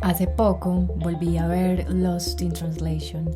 Hace poco volví a ver Lost in Translation,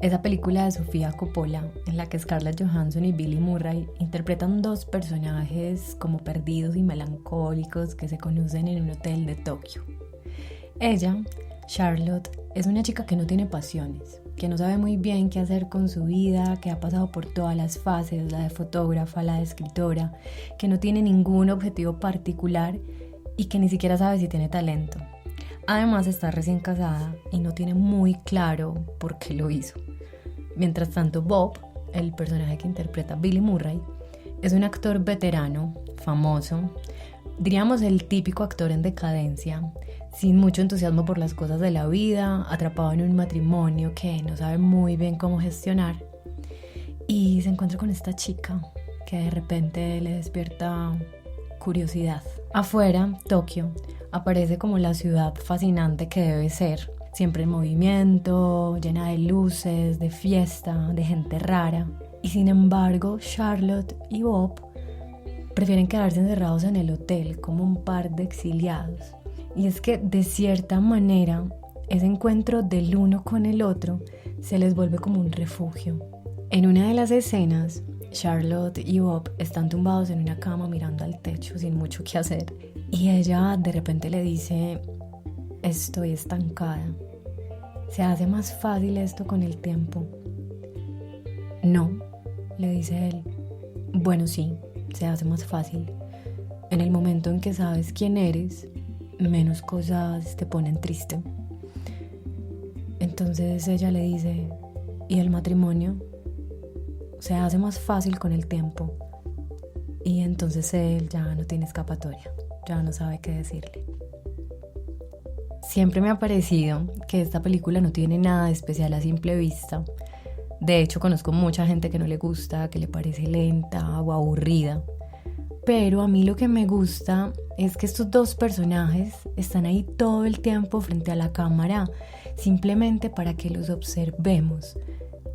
esa película de Sofía Coppola en la que Scarlett Johansson y Billy Murray interpretan dos personajes como perdidos y melancólicos que se conocen en un hotel de Tokio. Ella, Charlotte, es una chica que no tiene pasiones, que no sabe muy bien qué hacer con su vida, que ha pasado por todas las fases, la de fotógrafa, la de escritora, que no tiene ningún objetivo particular y que ni siquiera sabe si tiene talento. Además está recién casada y no tiene muy claro por qué lo hizo. Mientras tanto, Bob, el personaje que interpreta Billy Murray, es un actor veterano, famoso, diríamos el típico actor en decadencia, sin mucho entusiasmo por las cosas de la vida, atrapado en un matrimonio que no sabe muy bien cómo gestionar, y se encuentra con esta chica que de repente le despierta curiosidad. Afuera, Tokio aparece como la ciudad fascinante que debe ser, siempre en movimiento, llena de luces, de fiesta, de gente rara. Y sin embargo, Charlotte y Bob prefieren quedarse encerrados en el hotel como un par de exiliados. Y es que de cierta manera, ese encuentro del uno con el otro se les vuelve como un refugio. En una de las escenas, Charlotte y Bob están tumbados en una cama mirando al techo sin mucho que hacer. Y ella de repente le dice: estoy estancada. ¿Se hace más fácil esto con el tiempo? No, le dice él. Bueno, sí, se hace más fácil. En el momento en que sabes quién eres, menos cosas te ponen triste. Entonces ella le dice: ¿y el matrimonio? Se hace más fácil con el tiempo. Y entonces él ya no tiene escapatoria, ya no sabe qué decirle. Siempre me ha parecido que esta película no tiene nada de especial a simple vista. De hecho, conozco mucha gente que no le gusta, que le parece lenta o aburrida. Pero a mí lo que me gusta es que estos dos personajes están ahí todo el tiempo frente a la cámara, simplemente para que los observemos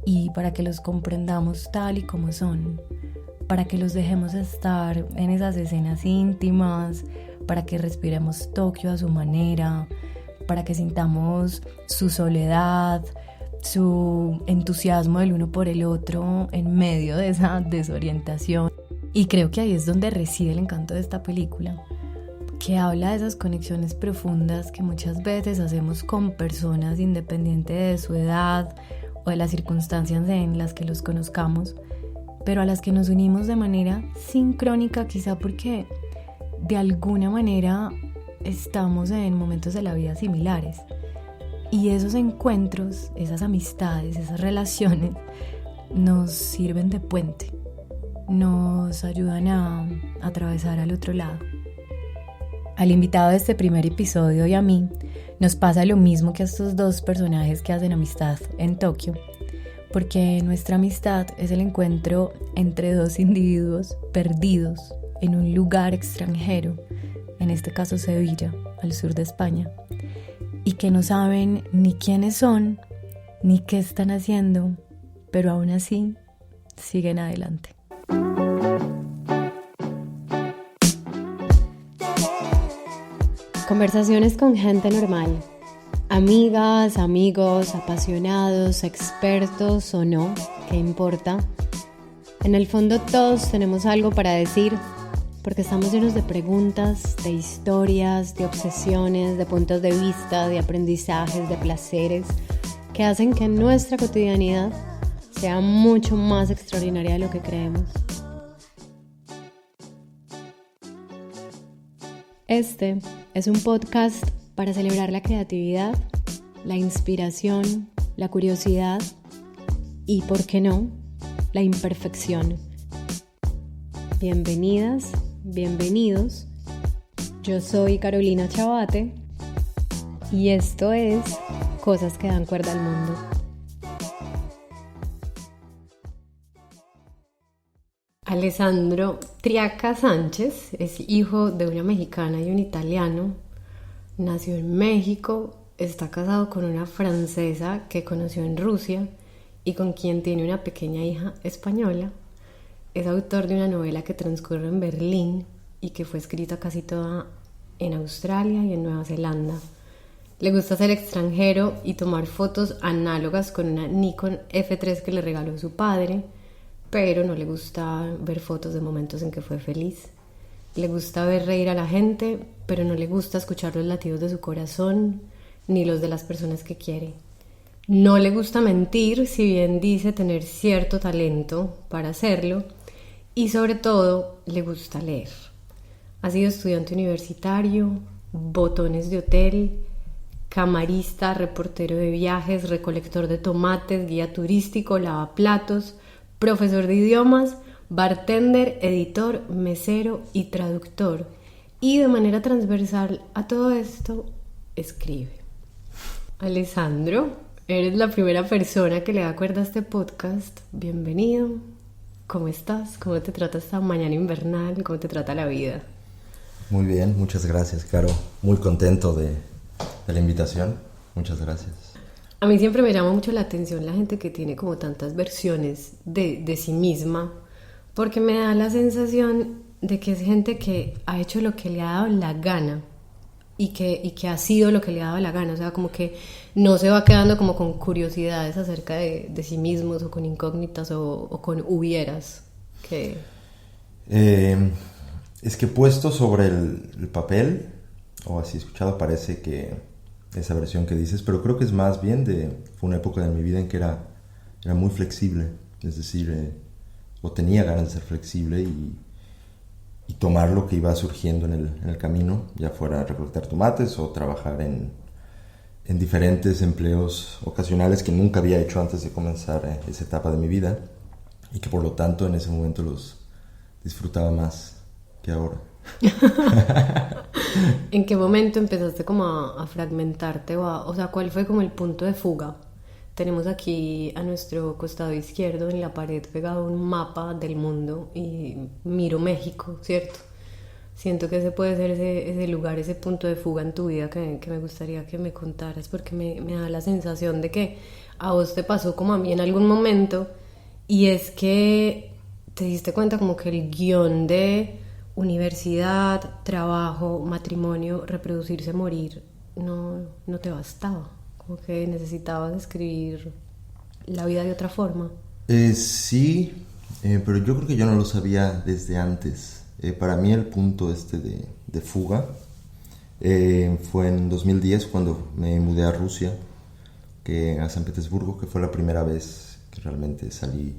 y para que los comprendamos tal y como son, para que los dejemos estar en esas escenas íntimas, para que respiremos Tokio a su manera, para que sintamos su soledad, su entusiasmo del uno por el otro en medio de esa desorientación. Y creo que ahí es donde reside el encanto de esta película, que habla de esas conexiones profundas que muchas veces hacemos con personas independiente de su edad o de las circunstancias en las que los conozcamos, pero a las que nos unimos de manera sincrónica, quizá porque de alguna manera estamos en momentos de la vida similares. Y esos encuentros, esas amistades, esas relaciones nos sirven de puente, nos ayudan a atravesar al otro lado. Al invitado de este primer episodio y a mí nos pasa lo mismo que a estos dos personajes que hacen amistad en Tokio, porque nuestra amistad es el encuentro entre dos individuos perdidos en un lugar extranjero, en este caso Sevilla, al sur de España, y que no saben ni quiénes son, ni qué están haciendo, pero aún así siguen adelante. Conversaciones con gente normal, amigas, amigos, apasionados, expertos o no, ¿qué importa? En el fondo todos tenemos algo para decir, porque estamos llenos de preguntas, de historias, de obsesiones, de puntos de vista, de aprendizajes, de placeres, que hacen que nuestra cotidianidad sea mucho más extraordinaria de lo que creemos. Este es un podcast para celebrar la creatividad, la inspiración, la curiosidad y, ¿por qué no?, la imperfección. Bienvenidas, bienvenidos. Yo soy Carolina Chabate y esto es Cosas que dan cuerda al mundo. Alessandro Triaca Sánchez es hijo de una mexicana y un italiano. Nació en México, está casado con una francesa que conoció en Rusia y con quien tiene una pequeña hija española. Es autor de una novela que transcurre en Berlín y que fue escrita casi toda en Australia y en Nueva Zelanda. Le gusta ser extranjero y tomar fotos análogas con una Nikon F3 que le regaló su padre, pero no le gusta ver fotos de momentos en que fue feliz. Le gusta ver reír a la gente, pero no le gusta escuchar los latidos de su corazón ni los de las personas que quiere. No le gusta mentir, si bien dice tener cierto talento para hacerlo, y sobre todo le gusta leer. Ha sido estudiante universitario, botones de hotel, camarista, reportero de viajes, recolector de tomates, guía turístico, lavaplatos, profesor de idiomas, bartender, editor, mesero y traductor. Y de manera transversal a todo esto, escribe. Alessandro, eres la primera persona que le da cuerda a este podcast. Bienvenido. ¿Cómo estás? ¿Cómo te trata esta mañana invernal? ¿Cómo te trata la vida? Muy bien, muchas gracias, Caro. Muy contento de la invitación. Muchas gracias. A mí siempre me llama mucho la atención la gente que tiene como tantas versiones de sí misma, porque me da la sensación de que es gente que ha hecho lo que le ha dado la gana y que ha sido lo que le ha dado la gana. O sea, como que no se va quedando como con curiosidades acerca de sí mismos o con incógnitas o con hubieras. Es que puesto sobre el papel, o así escuchado, parece que esa versión que dices, pero creo que es más bien fue una época de mi vida en que era muy flexible, es decir, o tenía ganas de ser flexible y tomar lo que iba surgiendo en el camino, ya fuera recolectar tomates o trabajar en diferentes empleos ocasionales que nunca había hecho antes de comenzar esa etapa de mi vida, y que por lo tanto en ese momento los disfrutaba más que ahora. ¿En qué momento empezaste como a fragmentarte? O sea, ¿cuál fue como el punto de fuga? Tenemos aquí a nuestro costado izquierdo en la pared pegado un mapa del mundo y miro México, ¿cierto? Siento que ese puede ser ese lugar, ese punto de fuga en tu vida que me gustaría que me contaras, porque me da la sensación de que a vos te pasó como a mí en algún momento, y es que te diste cuenta como que el guión de universidad, trabajo, matrimonio, reproducirse, morir, no te bastaba. Como que necesitabas escribir la vida de otra forma. Sí, pero yo creo que yo no lo sabía desde antes. Para mí el punto de fuga fue en 2010 cuando me mudé a Rusia, a San Petersburgo, que fue la primera vez que realmente salí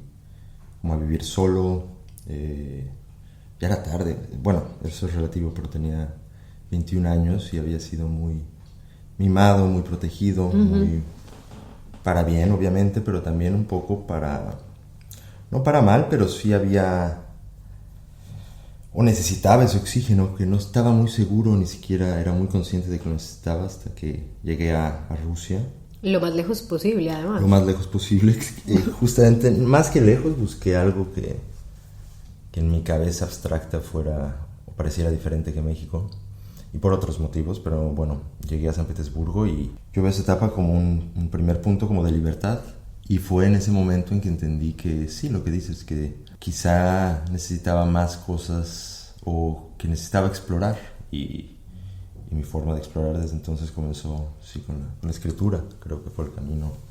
como a vivir solo. Ya era tarde, bueno, eso es relativo, pero tenía 21 años y había sido muy mimado, muy protegido, muy para bien, obviamente, pero también un poco no para mal, pero sí o necesitaba ese oxígeno, que no estaba muy seguro, ni siquiera era muy consciente de que lo necesitaba hasta que llegué a Rusia. Lo más lejos posible, además. Lo más lejos posible. Justamente, más que lejos, busqué algo que en mi cabeza abstracta fuera o pareciera diferente que México, y por otros motivos, pero bueno, llegué a San Petersburgo y yo veo esa etapa como un primer punto como de libertad, y fue en ese momento en que entendí que sí, lo que dices, que quizá necesitaba más cosas o que necesitaba explorar, y mi forma de explorar desde entonces comenzó sí, con la escritura. Creo que fue el camino.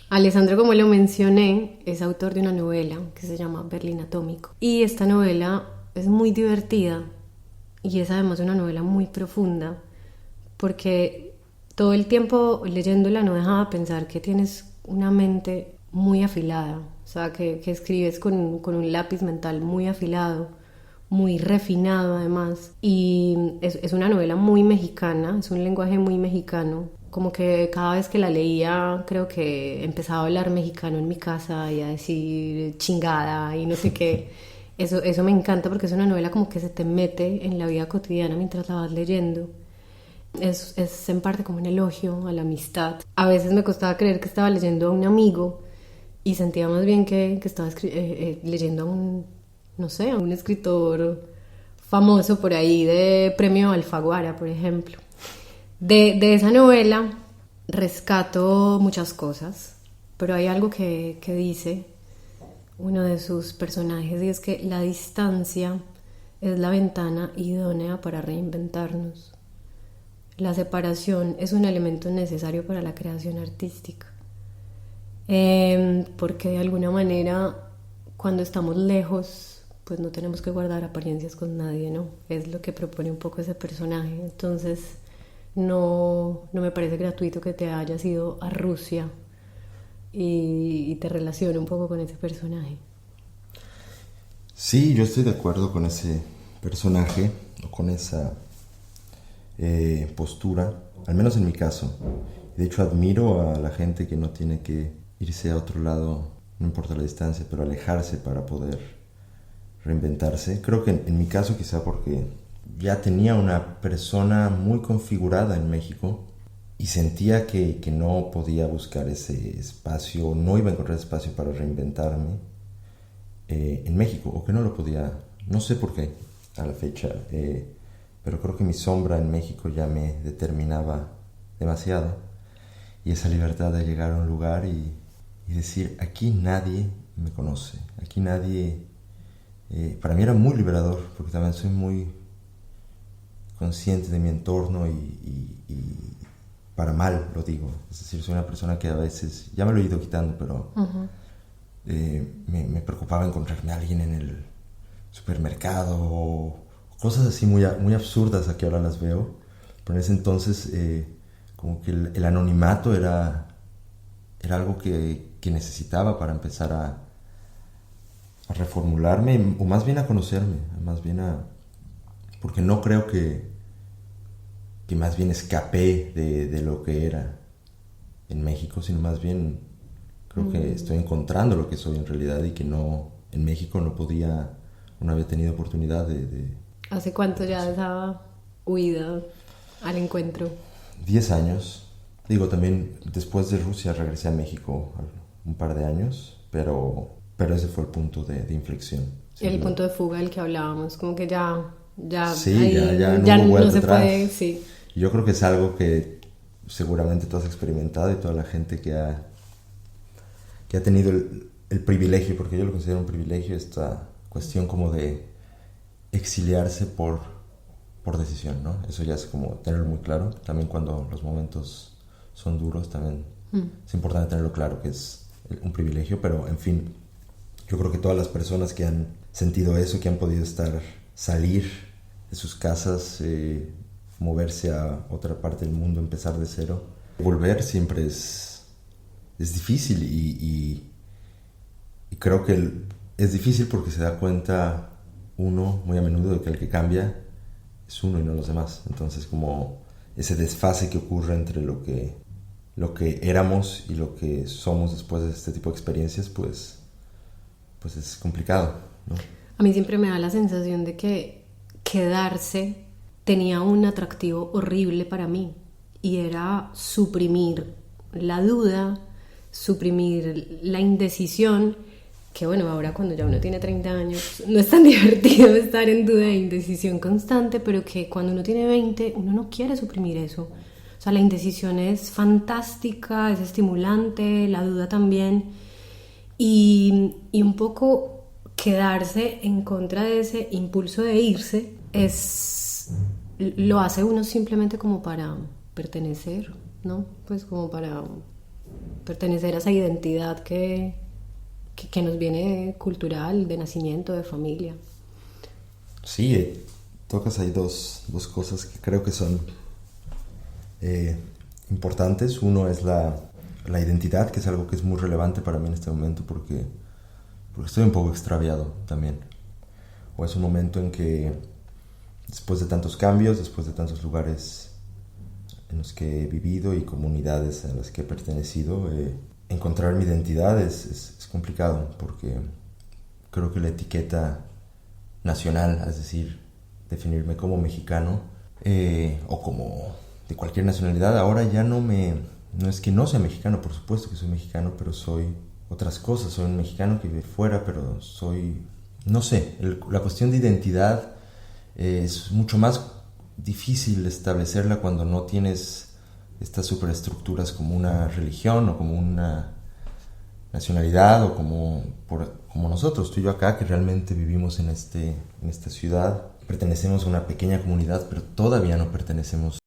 Alessandro, como lo mencioné, es autor de una novela que se llama Berlín Atómico, y esta novela es muy divertida y es además una novela muy profunda, porque todo el tiempo leyéndola no dejaba de pensar que tienes una mente muy afilada, o sea, que escribes con un lápiz mental muy afilado, muy refinado además, y es una novela muy mexicana, es un lenguaje muy mexicano. Como que cada vez que la leía, creo que empezaba a hablar mexicano en mi casa y a decir chingada y no sé qué. Eso me encanta, porque es una novela como que se te mete en la vida cotidiana mientras la vas leyendo. Es en parte como un elogio a la amistad. A veces me costaba creer que estaba leyendo a un amigo y sentía más bien que estaba leyendo a a un escritor famoso por ahí de premio Alfaguara, por ejemplo. De esa novela rescato muchas cosas, pero hay algo que dice uno de sus personajes, y es que la distancia es la ventana idónea para reinventarnos. la separación es un elemento necesario para la creación artística. Porque de alguna manera, cuando estamos lejos, pues no tenemos que guardar apariencias con nadie, ¿no? Es lo que propone un poco ese personaje. Entonces, no me parece gratuito que te hayas ido a Rusia y te relacione un poco con ese personaje. Sí, yo estoy de acuerdo con ese personaje o con esa postura, al menos en mi caso. De hecho, admiro a la gente que no tiene que irse a otro lado, no importa la distancia, pero alejarse para poder reinventarse. Creo que en mi caso quizá porque ya tenía una persona muy configurada en México y sentía que no podía buscar ese espacio, no iba a encontrar espacio para reinventarme en México, o que no lo podía, no sé por qué a la fecha, pero creo que mi sombra en México ya me determinaba demasiado, y esa libertad de llegar a un lugar y decir, aquí nadie me conoce, aquí nadie, para mí era muy liberador, porque también soy muy consciente de mi entorno y para mal lo digo, es decir, soy una persona que a veces, ya me lo he ido quitando, pero me preocupaba encontrarme a alguien en el supermercado o cosas así muy absurdas a que ahora las veo, pero en ese entonces como que el anonimato era algo que necesitaba para empezar a reformularme, o más bien a conocerme, más bien porque no creo que más bien escapé de lo que era en México, sino más bien creo que estoy encontrando lo que soy en realidad, y que no, en México no había tenido oportunidad de... ¿Hace cuánto ya esa huida al encuentro? 10 años. Digo, también después de Rusia regresé a México un par de años, pero ese fue el punto de inflexión. El punto de fuga del que hablábamos, como que ya sí, ahí, ya no hubo vuelta no se atrás. puede, sí. Yo creo que es algo que seguramente tú has experimentado, y toda la gente que ha tenido el privilegio, porque yo lo considero un privilegio, esta cuestión como de exiliarse por decisión, ¿no? Eso ya es como tenerlo muy claro. También cuando los momentos son duros, también es importante tenerlo claro, que es un privilegio, pero en fin, yo creo que todas las personas que han sentido eso, que han podido salir de sus casas, moverse a otra parte del mundo, empezar de cero, volver siempre es difícil, y creo que es difícil porque se da cuenta uno muy a menudo de que el que cambia es uno y no los demás. Entonces, como ese desfase que ocurre entre lo que éramos y lo que somos después de este tipo de experiencias, pues es complicado, ¿no? A mí siempre me da la sensación de que quedarse tenía un atractivo horrible para mí, y era suprimir la duda, suprimir la indecisión, que bueno, ahora cuando ya uno tiene 30 años no es tan divertido estar en duda e indecisión constante, pero que cuando uno tiene 20 uno no quiere suprimir eso. O sea, la indecisión es fantástica, es estimulante, la duda también, y un poco quedarse en contra de ese impulso de irse lo hace uno simplemente como para pertenecer, ¿no? Pues como para pertenecer a esa identidad que nos viene cultural, de nacimiento, de familia. Sí, tocas ahí dos cosas que creo que son importantes. Uno es la identidad, que es algo que es muy relevante para mí en este momento, porque estoy un poco extraviado también. O es un momento en que, después de tantos cambios, después de tantos lugares en los que he vivido y comunidades a las que he pertenecido, encontrar mi identidad es complicado, porque creo que la etiqueta nacional, es decir, definirme como mexicano o como de cualquier nacionalidad, ahora ya no es que no sea mexicano, por supuesto que soy mexicano, pero soy otras cosas. Soy un mexicano que vive fuera, pero soy, no sé, la cuestión de identidad es mucho más difícil establecerla cuando no tienes estas superestructuras como una religión o como una nacionalidad, o como nosotros, tú y yo acá, que realmente vivimos en esta ciudad. Pertenecemos a una pequeña comunidad, pero todavía no pertenecemos